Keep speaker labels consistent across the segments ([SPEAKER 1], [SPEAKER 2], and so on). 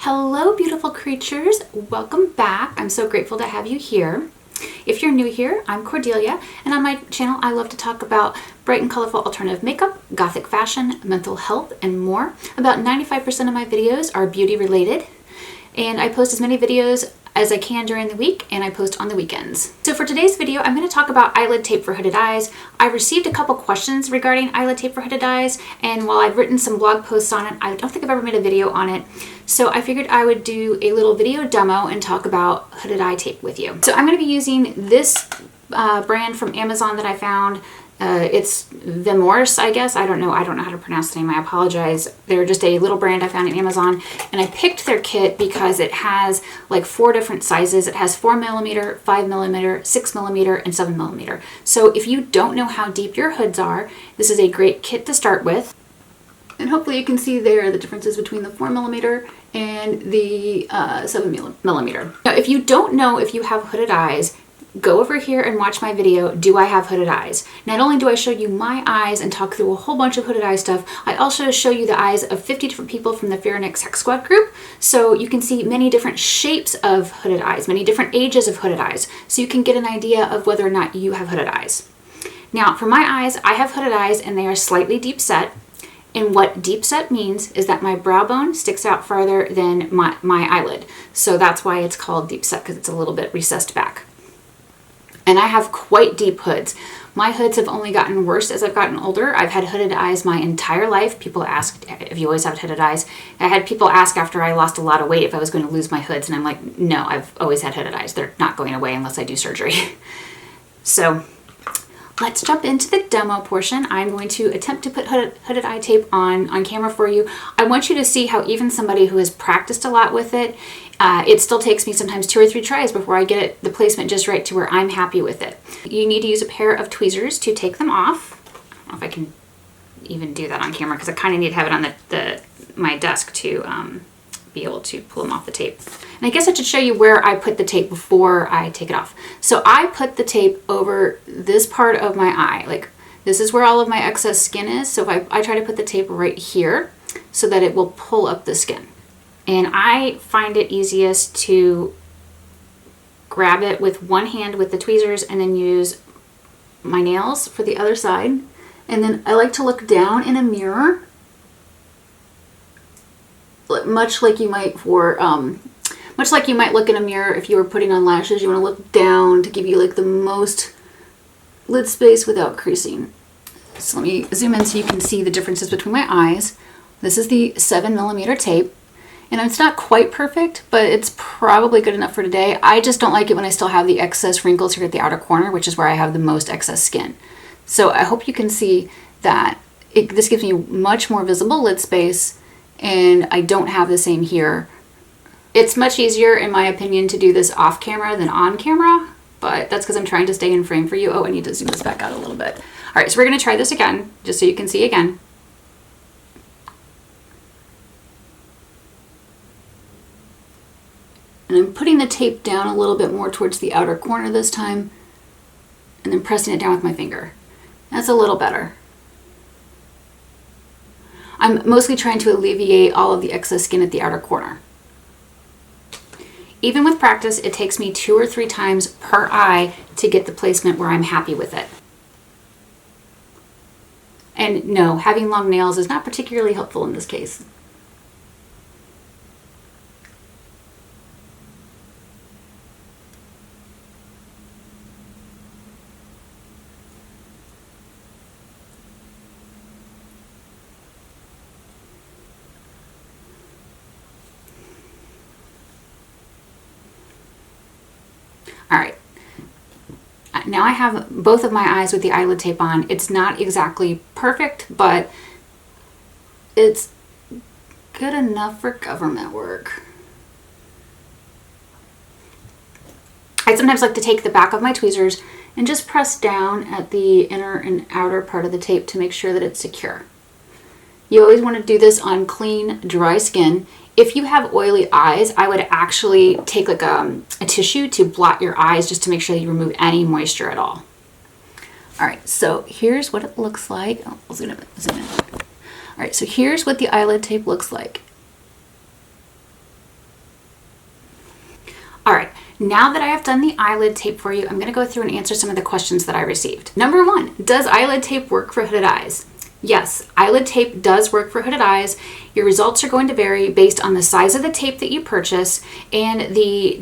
[SPEAKER 1] Hello, beautiful creatures. Welcome back. I'm so grateful to have you here. If you're new here, I'm Cordelia, and on my channel, I love to talk about bright and colorful alternative makeup, gothic fashion, mental health, and more. About 95% of my videos are beauty related, and I post as many videos as I can during the week, and I post on the weekends. So for today's video, I'm going to talk about eyelid tape for hooded eyes. I received a couple questions regarding eyelid tape for hooded eyes, and while I've written some blog posts on it, I don't think I've ever made a video on it. So I figured I would do a little video demo and talk about hooded eye tape with you. So I'm going to be using this brand from Amazon that I found. It's Vimors, I guess. I don't know how to pronounce the name. I apologize. They're just a little brand I found on Amazon, and I picked their kit because it has like 4 different sizes. It has 4mm, 5mm, 6mm, and 7mm. So if you don't know how deep your hoods are, this is a great kit to start with. And hopefully you can see there the differences between the 4mm and the 7mm. Now, if you don't know if you have hooded eyes, go over here and watch my video, Do I Have Hooded Eyes? Not only do I show you my eyes and talk through a whole bunch of hooded eye stuff, I also show you the eyes of 50 different people from the Phyrra Sex Squad group. So you can see many different shapes of hooded eyes, many different ages of hooded eyes. So you can get an idea of whether or not you have hooded eyes. Now, for my eyes, I have hooded eyes and they are slightly deep set. And what deep set means is that my brow bone sticks out farther than my eyelid. So that's why it's called deep set, because it's a little bit recessed back. And I have quite deep hoods. My hoods have only gotten worse as I've gotten older. I've had hooded eyes my entire life. People asked if you always have hooded eyes. I had people ask after I lost a lot of weight if I was going to lose my hoods, and I'm like, no, I've always had hooded eyes. They're not going away unless I do surgery. So let's jump into the demo portion. I'm going to attempt to put hooded eye tape on camera for you. I want you to see how even somebody who has practiced a lot with it, it still takes me sometimes 2 or 3 tries before I get the placement just right to where I'm happy with it. You need to use a pair of tweezers to take them off. I don't know if I can even do that on camera because I kind of need to have it on my desk to be able to pull them off the tape. And I guess I should show you where I put the tape before I take it off. So I put the tape over this part of my eye. Like, this is where all of my excess skin is. So if I try to put the tape right here so that it will pull up the skin. And I find it easiest to grab it with one hand with the tweezers and then use my nails for the other side. And then I like to look down in a mirror, much like you might look in a mirror if you were putting on lashes. You want to look down to give you like the most lid space without creasing. So let me zoom in so you can see the differences between my eyes. This is the 7mm tape. And it's not quite perfect, but it's probably good enough for today. I just don't like it when I still have the excess wrinkles here at the outer corner, which is where I have the most excess skin. So I hope you can see that this gives me much more visible lid space, and I don't have the same here. It's much easier, in my opinion, to do this off camera than on camera, but that's because I'm trying to stay in frame for you. Oh, I need to zoom this back out a little bit. All right, so we're going to try this again, just so you can see again. And I'm putting the tape down a little bit more towards the outer corner this time, and then pressing it down with my finger. That's a little better. I'm mostly trying to alleviate all of the excess skin at the outer corner. Even with practice, it takes me 2 or 3 times per eye to get the placement where I'm happy with it. And no, having long nails is not particularly helpful in this case. All right, now I have both of my eyes with the eyelid tape on. It's not exactly perfect, but it's good enough for government work. I sometimes like to take the back of my tweezers and just press down at the inner and outer part of the tape to make sure that it's secure. You always want to do this on clean, dry skin. If you have oily eyes, I would actually take like a tissue to blot your eyes just to make sure that you remove any moisture at all. All right, so here's what it looks like. Oh, I'll zoom in. All right, so here's what the eyelid tape looks like. All right, now that I have done the eyelid tape for you, I'm gonna go through and answer some of the questions that I received. Number one, does eyelid tape work for hooded eyes? Yes, eyelid tape does work for hooded eyes. Your results are going to vary based on the size of the tape that you purchase and the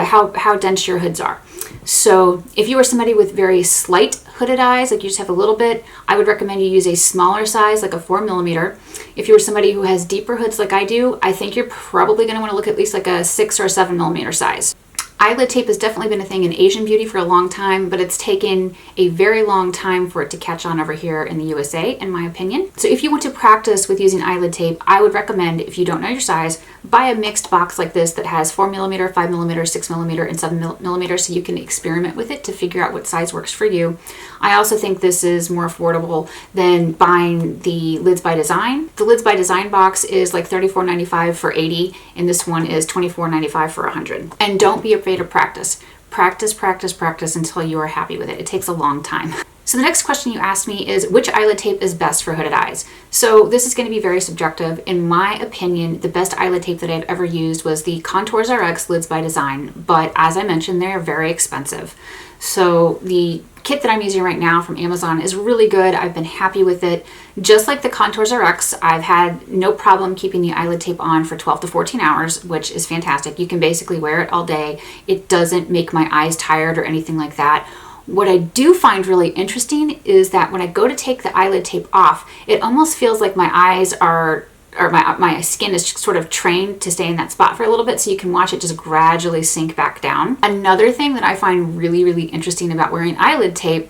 [SPEAKER 1] how dense your hoods are. So if you are somebody with very slight hooded eyes, like you just have a little bit, I would recommend you use a smaller size, like a 4mm. If you are somebody who has deeper hoods like I do, I think you're probably going to want to look at least like a 6 or 7mm size. Eyelid tape has definitely been a thing in Asian beauty for a long time, but it's taken a very long time for it to catch on over here in the USA, in my opinion. So if you want to practice with using eyelid tape, I would recommend, if you don't know your size, buy a mixed box like this that has 4mm, 5mm, 6mm, and 7mm so you can experiment with it to figure out what size works for you. I also think this is more affordable than buying the Lids by Design. The Lids by Design box is like $34.95 for 80, and this one is $24.95 for 100. And don't be afraid to practice. Practice, practice, practice until you are happy with it. It takes a long time. So the next question you asked me is, which eyelid tape is best for hooded eyes? So this is going to be very subjective. In my opinion, the best eyelid tape that I've ever used was the Contours RX Lids by Design, but as I mentioned, they're very expensive. So the kit that I'm using right now from Amazon is really good. I've been happy with it. Just like the Contours RX, I've had no problem keeping the eyelid tape on for 12 to 14 hours, which is fantastic. You can basically wear it all day. It doesn't make my eyes tired or anything like that. What I do find really interesting is that when I go to take the eyelid tape off, it almost feels like my eyes are, or my skin is sort of trained to stay in that spot for a little bit, so you can watch it just gradually sink back down. Another thing that I find really, really interesting about wearing eyelid tape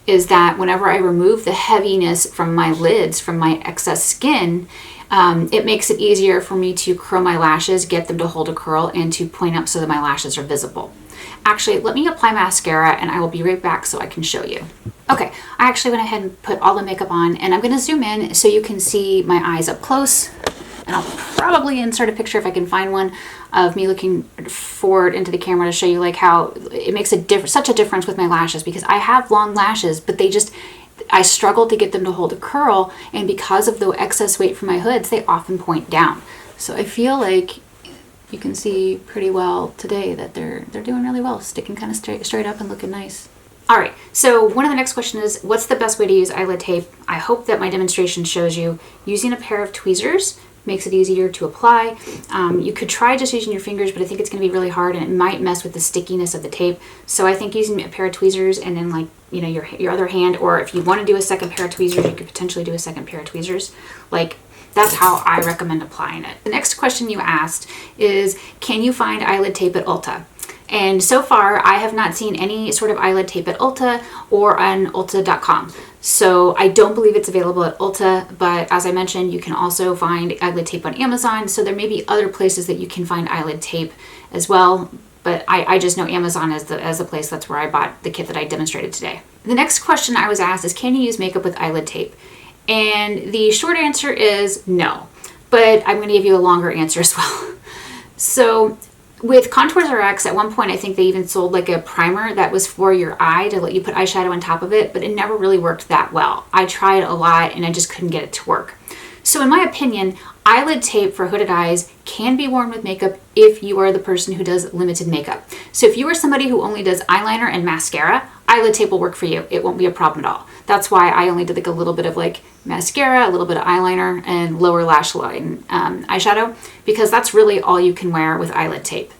[SPEAKER 1] is that whenever I remove the heaviness from my lids, from my excess skin, it makes it easier for me to curl my lashes, get them to hold a curl, and to point up so that my lashes are visible. Actually, let me apply mascara and I will be right back so I can show you. Okay, I actually went ahead and put all the makeup on, and I'm going to zoom in so you can see my eyes up close. And I'll probably insert a picture if I can find one of me looking forward into the camera to show you like how it makes such a difference with my lashes, because I have long lashes, but I struggle to get them to hold a curl, and because of the excess weight from my hoods, they often point down. So I feel like you can see pretty well today that they're doing really well, sticking kind of straight up and looking nice. All right, so one of the next questions is, what's the best way to use eyelid tape? I hope that my demonstration shows you using a pair of tweezers makes it easier to apply. You could try just using your fingers, but I think it's going to be really hard and it might mess with the stickiness of the tape. So I think using a pair of tweezers and then, like, you know, your other hand, or if you want to do a second pair of tweezers, you could potentially do a second pair of tweezers. Like, that's how I recommend applying it. The next question you asked is, can you find eyelid tape at Ulta? And so far, I have not seen any sort of eyelid tape at Ulta or on ulta.com. So I don't believe it's available at Ulta, but as I mentioned, you can also find eyelid tape on Amazon. So there may be other places that you can find eyelid tape as well. But I just know Amazon as the place. That's where I bought the kit that I demonstrated today. The next question I was asked is, can you use makeup with eyelid tape? And the short answer is no, but I'm going to give you a longer answer as well. So with Contours RX, at one point, I think they even sold like a primer that was for your eye to let you put eyeshadow on top of it, but it never really worked that well. I tried a lot and I just couldn't get it to work. So in my opinion, eyelid tape for hooded eyes can be worn with makeup if you are the person who does limited makeup. So if you are somebody who only does eyeliner and mascara, eyelid tape will work for you. It won't be a problem at all. That's why I only did like a little bit of like mascara, a little bit of eyeliner, and lower lash line eyeshadow, because that's really all you can wear with eyelid tape.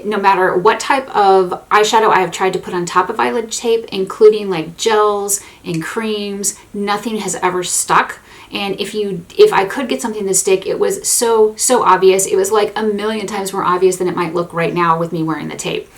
[SPEAKER 1] No matter what type of eyeshadow I have tried to put on top of eyelid tape, including like gels and creams, nothing has ever stuck. And if I could get something to stick, it was so obvious. It was like a million times more obvious than it might look right now with me wearing the tape.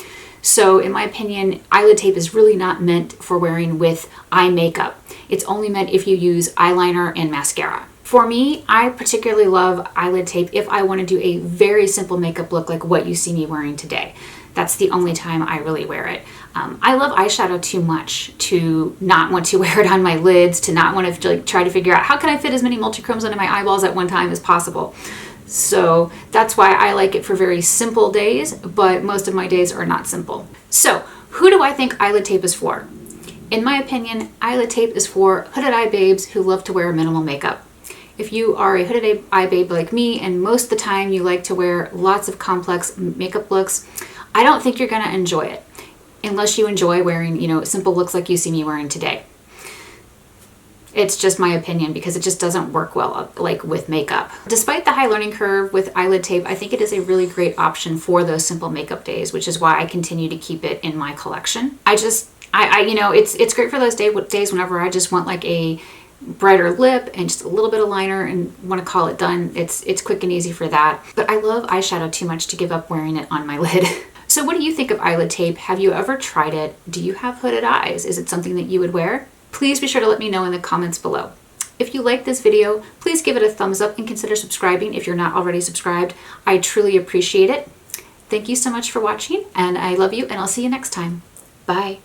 [SPEAKER 1] So in my opinion, eyelid tape is really not meant for wearing with eye makeup. It's only meant if you use eyeliner and mascara. For me, I particularly love eyelid tape if I want to do a very simple makeup look like what you see me wearing today. That's the only time I really wear it. I love eyeshadow too much to not want to wear it on my lids, to not want to like, try to figure out how can I fit as many multi-chromes onto my eyeballs at one time as possible. So that's why I like it for very simple days, but most of my days are not simple. So who do I think eyelid tape is for? In my opinion, eyelid tape is for hooded eye babes who love to wear minimal makeup. If you are a hooded eye babe like me, and most of the time you like to wear lots of complex makeup looks, I don't think you're going to enjoy it unless you enjoy wearing, you know, simple looks like you see me wearing today. It's just my opinion because it just doesn't work well like with makeup. Despite the high learning curve with eyelid tape, I think it is a really great option for those simple makeup days, which is why I continue to keep it in my collection. You know, it's great for those days whenever I just want like a brighter lip and just a little bit of liner and want to call it done. It's quick and easy for that. But I love eyeshadow too much to give up wearing it on my lid. So what do you think of eyelid tape? Have you ever tried it? Do you have hooded eyes? Is it something that you would wear? Please be sure to let me know in the comments below. If you like this video, please give it a thumbs up and consider subscribing if you're not already subscribed. I truly appreciate it. Thank you so much for watching, and I love you, and I'll see you next time. Bye.